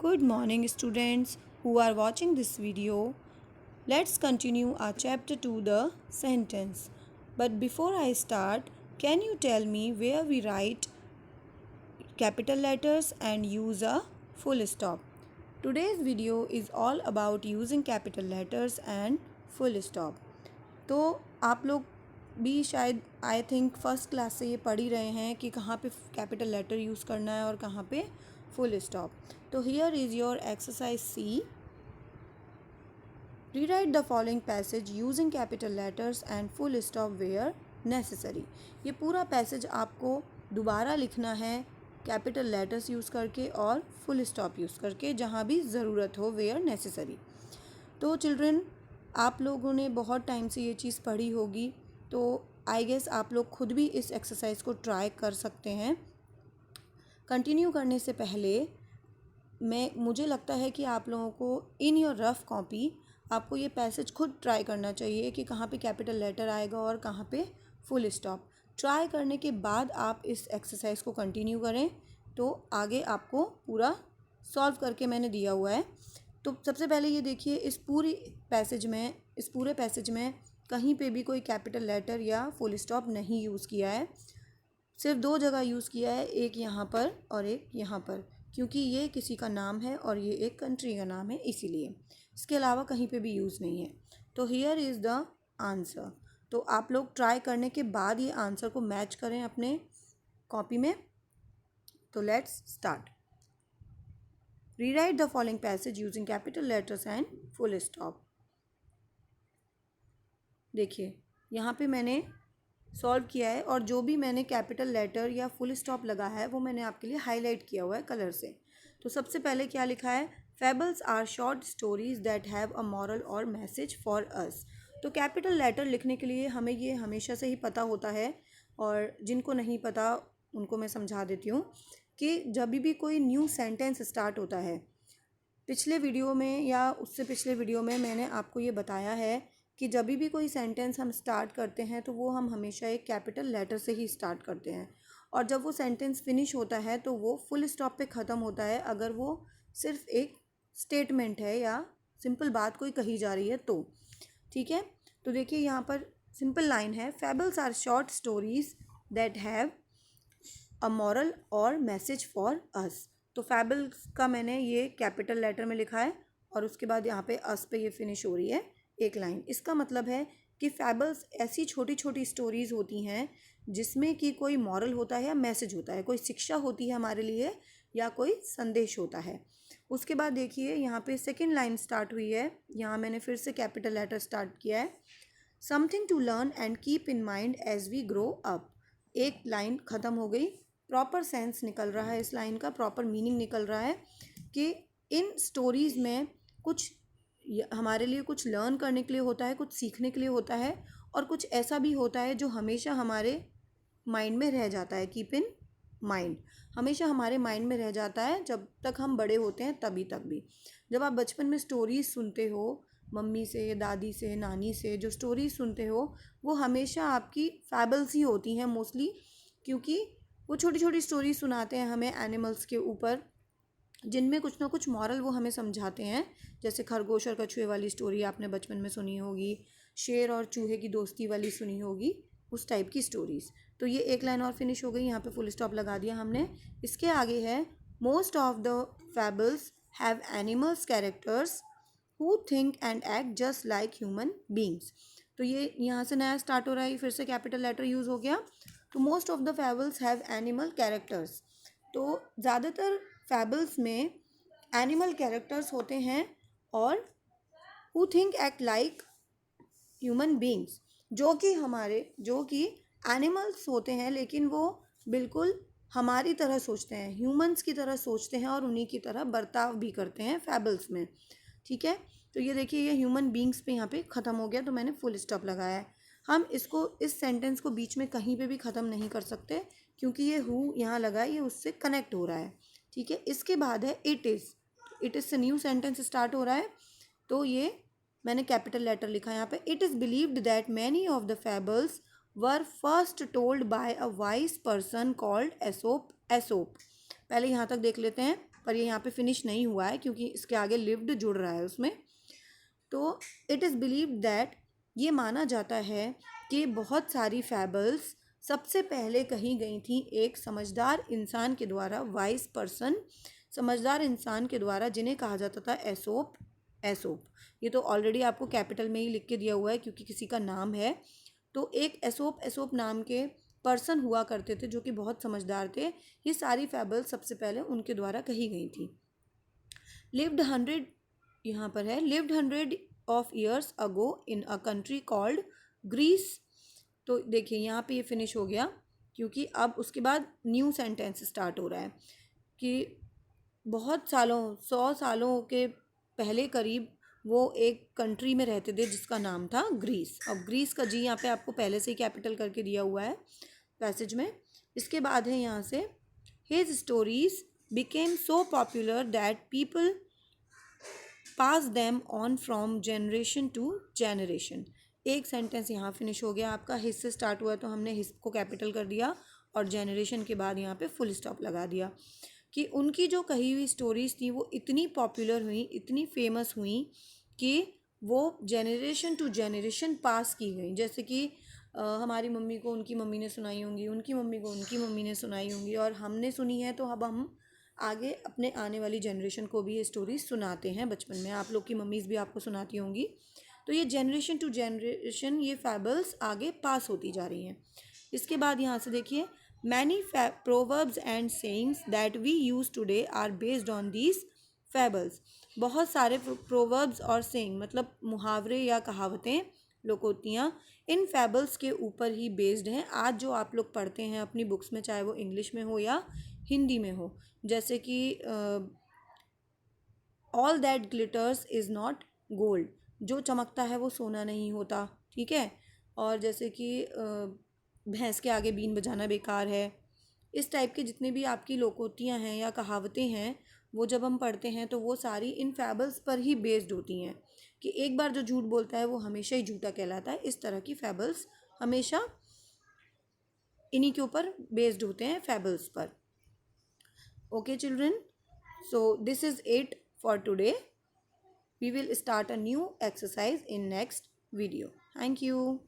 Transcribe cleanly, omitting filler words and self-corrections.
Good morning, students who are watching this video. Let's continue our chapter 2, the sentence. But before I start, can you tell me where we write capital letters and use a full stop? Today's video is all about using capital letters and full stop. तो आप लोग भी शायद I think first class से ये पढ़ ही रहे हैं कि कहाँ पे कैपिटल लेटर यूज़ करना है और कहाँ पे फुल स्टॉप. तो here is your exercise C. Rewrite the following passage using capital letters and full stop where necessary. ये पूरा पैसेज आपको दोबारा लिखना है कैपिटल लेटर्स यूज़ करके और फुल स्टॉप यूज़ करके जहाँ भी ज़रूरत हो वेयर नेसेसरी. तो चिल्ड्रन, आप लोगों ने बहुत टाइम से ये चीज़ पढ़ी होगी, तो आई गेस आप लोग खुद भी इस एक्सरसाइज को ट्राई कर सकते हैं. कंटिन्यू करने से पहले मुझे लगता है कि आप लोगों को इन योर रफ़ कॉपी आपको ये पैसेज खुद ट्राई करना चाहिए कि कहाँ पे कैपिटल लेटर आएगा और कहाँ पे फुल स्टॉप. ट्राई करने के बाद आप इस एक्सरसाइज को कंटिन्यू करें तो आगे आपको पूरा सॉल्व करके मैंने दिया हुआ है. तो सबसे पहले ये देखिए, इस पूरे पैसेज में कहीं पे भी कोई कैपिटल लेटर या फुल स्टॉप नहीं यूज़ किया है. सिर्फ दो जगह यूज़ किया है, एक यहाँ पर और एक यहाँ पर, क्योंकि ये किसी का नाम है और ये एक कंट्री का नाम है, इसीलिए. इसके अलावा कहीं पे भी यूज़ नहीं है. तो हियर इज़ द आंसर. तो आप लोग ट्राई करने के बाद ये आंसर को मैच करें अपने कॉपी में. तो let's start. Rewrite the following passage using capital letters and full stop. देखिए, यहाँ पे मैंने सॉल्व किया है और जो भी मैंने कैपिटल लेटर या फुल स्टॉप लगा है वो मैंने आपके लिए हाईलाइट किया हुआ है कलर से. तो सबसे पहले क्या लिखा है? Fables are short stories that have a moral और मैसेज फॉर अस. तो कैपिटल लेटर लिखने के लिए हमें ये हमेशा से ही पता होता है, और जिनको नहीं पता उनको मैं समझा देती हूँ कि जब भी कोई न्यू सेंटेंस स्टार्ट होता है, पिछले वीडियो में या उससे पिछले वीडियो में मैंने आपको ये बताया है कि जब भी कोई सेंटेंस हम स्टार्ट करते हैं तो वो हम हमेशा एक कैपिटल लेटर से ही स्टार्ट करते हैं, और जब वो सेंटेंस फिनिश होता है तो वो फुल स्टॉप पे ख़त्म होता है अगर वो सिर्फ एक स्टेटमेंट है या सिंपल बात कोई कही जा रही है तो. ठीक है, तो देखिए यहाँ पर सिंपल लाइन है, fables are short stories that have a moral और मैसेज फॉर अस. तो फेबल्स का मैंने ये कैपिटल लेटर में लिखा है और उसके बाद यहाँ पे अस पे ये फिनिश हो रही है एक लाइन. इसका मतलब है कि फेबल्स ऐसी छोटी छोटी स्टोरीज़ होती हैं जिसमें कि कोई मॉरल होता है या मैसेज होता है, कोई शिक्षा होती है हमारे लिए या कोई संदेश होता है. उसके बाद देखिए यहाँ पे सेकेंड लाइन स्टार्ट हुई है, यहाँ मैंने फिर से कैपिटल लेटर स्टार्ट किया है. Something to learn and keep in mind as we grow up. एक लाइन ख़त्म हो गई. प्रॉपर सेंस निकल रहा है इस लाइन का, प्रॉपर मीनिंग निकल रहा है कि इन स्टोरीज़ में कुछ हमारे लिए कुछ लर्न करने के लिए होता है, कुछ सीखने के लिए होता है, और कुछ ऐसा भी होता है जो हमेशा हमारे माइंड में रह जाता है. कीप इन माइंड हमेशा हमारे माइंड में रह जाता है जब तक हम बड़े होते हैं तभी तक भी. जब आप बचपन में स्टोरीज़ सुनते हो मम्मी से, दादी से, नानी से, जो स्टोरीज़ सुनते हो वो हमेशा आपकी फैबल्स ही होती हैं मोस्टली, क्योंकि वो छोटी छोटी स्टोरी सुनाते हैं हमें एनिमल्स के ऊपर, जिनमें कुछ ना कुछ मॉरल वो हमें समझाते हैं. जैसे खरगोश और कछुए वाली स्टोरी आपने बचपन में सुनी होगी, शेर और चूहे की दोस्ती वाली सुनी होगी, उस टाइप की स्टोरीज़. तो ये एक लाइन और फिनिश हो गई, यहाँ पे फुल स्टॉप लगा दिया हमने. इसके आगे है, most of the fables have animals characters who think and act just like human beings. तो ये यहाँ से नया स्टार्ट हो रहा है, फिर से कैपिटल लेटर यूज़ हो गया. तो most of the fables have animal characters. तो ज़्यादातर फैबल्स में एनिमल कैरेक्टर्स होते हैं, और who think act like human beings, जो कि एनिमल्स होते हैं लेकिन वो बिल्कुल हमारी तरह सोचते हैं, ह्यूमंस की तरह सोचते हैं और उन्हीं की तरह बर्ताव भी करते हैं फैबल्स में. ठीक है, तो ये देखिए ये ह्यूमन बींग्स पे यहाँ पे ख़त्म हो गया तो मैंने फुल स्टॉप लगाया है. हम इस सेंटेंस को बीच में कहीं पे भी ख़त्म नहीं कर सकते क्योंकि ये हु यहाँ लगा है, ये उससे कनेक्ट हो रहा है. ठीक है, इसके बाद है इट इज़ से न्यू सेंटेंस स्टार्ट हो रहा है, तो ये मैंने कैपिटल लेटर लिखा है यहाँ पे. It is believed that many of the fables were first told by a wise person called Aesop. पहले यहाँ तक देख लेते हैं. पर ये यहाँ पे फिनिश नहीं हुआ है क्योंकि इसके आगे लिव्ड जुड़ रहा है उसमें। तो इट इज़ बिलीव्ड दैट, ये माना जाता है कि बहुत सारी फैबल्स सबसे पहले कही गई थी एक समझदार इंसान के द्वारा, वाइज पर्सन, समझदार इंसान के द्वारा, जिन्हें कहा जाता था एसोप। एसोप, ये तो ऑलरेडी आपको कैपिटल में ही लिख के दिया हुआ है क्योंकि किसी का नाम है। तो एक एसोप, एसोप नाम के पर्सन हुआ करते थे जो कि बहुत समझदार थे। ये सारी फैबल्स सबसे पहले उनके द्वारा कही गई थी। लिव्ड 100, यहाँ पर है, lived 100 of years ago in a country called Greece. तो देखिए यहाँ पे ये फिनिश हो गया क्योंकि अब उसके बाद न्यू सेंटेंस स्टार्ट हो रहा है कि बहुत सालों, 100 सालों के पहले करीब वो एक कंट्री में रहते थे जिसका नाम था ग्रीस। अब ग्रीस का जी यहाँ पे आपको पहले से ही कैपिटल करके दिया हुआ है पैसेज में। इसके बाद है यहाँ से, his stories became so popular that people pass them on from generation to generation. एक सेंटेंस यहाँ फिनिश हो गया आपका, हिज से स्टार्ट हुआ तो हमने हिज को कैपिटल कर दिया और जनरेशन के बाद यहाँ पे फुल स्टॉप लगा दिया कि उनकी जो कही हुई स्टोरीज थी वो इतनी पॉपुलर हुई, इतनी फेमस हुई कि वो जनरेशन टू जनरेशन पास की गई। जैसे कि हमारी मम्मी को उनकी मम्मी ने सुनाई होंगी, उनकी मम्मी को उनकी मम्मी ने सुनाई होंगी, और हमने सुनी है तो अब हम आगे अपने आने वाली जनरेशन को भी ये स्टोरी सुनाते हैं। बचपन में आप लोग की मम्मीज़ भी आपको सुनाती होंगी। तो ये जनरेशन टू जनरेशन ये फैबल्स आगे पास होती जा रही हैं। इसके बाद यहाँ से देखिए, many proverbs and sayings that we use today are based on these fables. बहुत सारे प्रोवर्ब्स और सेइंग मतलब मुहावरे या कहावतें, लोकोक्तियाँ, इन फैबल्स के ऊपर ही बेस्ड हैं। आज जो आप लोग पढ़ते हैं अपनी बुक्स में, चाहे वो इंग्लिश में हो या हिंदी में हो, जैसे कि all that glitters is not gold, जो चमकता है वो सोना नहीं होता, ठीक है। और जैसे कि भैंस के आगे बीन बजाना बेकार है। इस टाइप के जितने भी आपकी लोकोक्तियाँ हैं या कहावतें हैं, वो जब हम पढ़ते हैं तो वो सारी इन फैबल्स पर ही बेस्ड होती हैं कि एक बार जो झूठ बोलता है वो हमेशा ही झूठा कहलाता है। इस तरह की फैबल्स हमेशा इन्हीं के ऊपर बेस्ड होते हैं, फैबल्स पर। Okay children, so this is it for today. We will start a new exercise in next video. Thank you.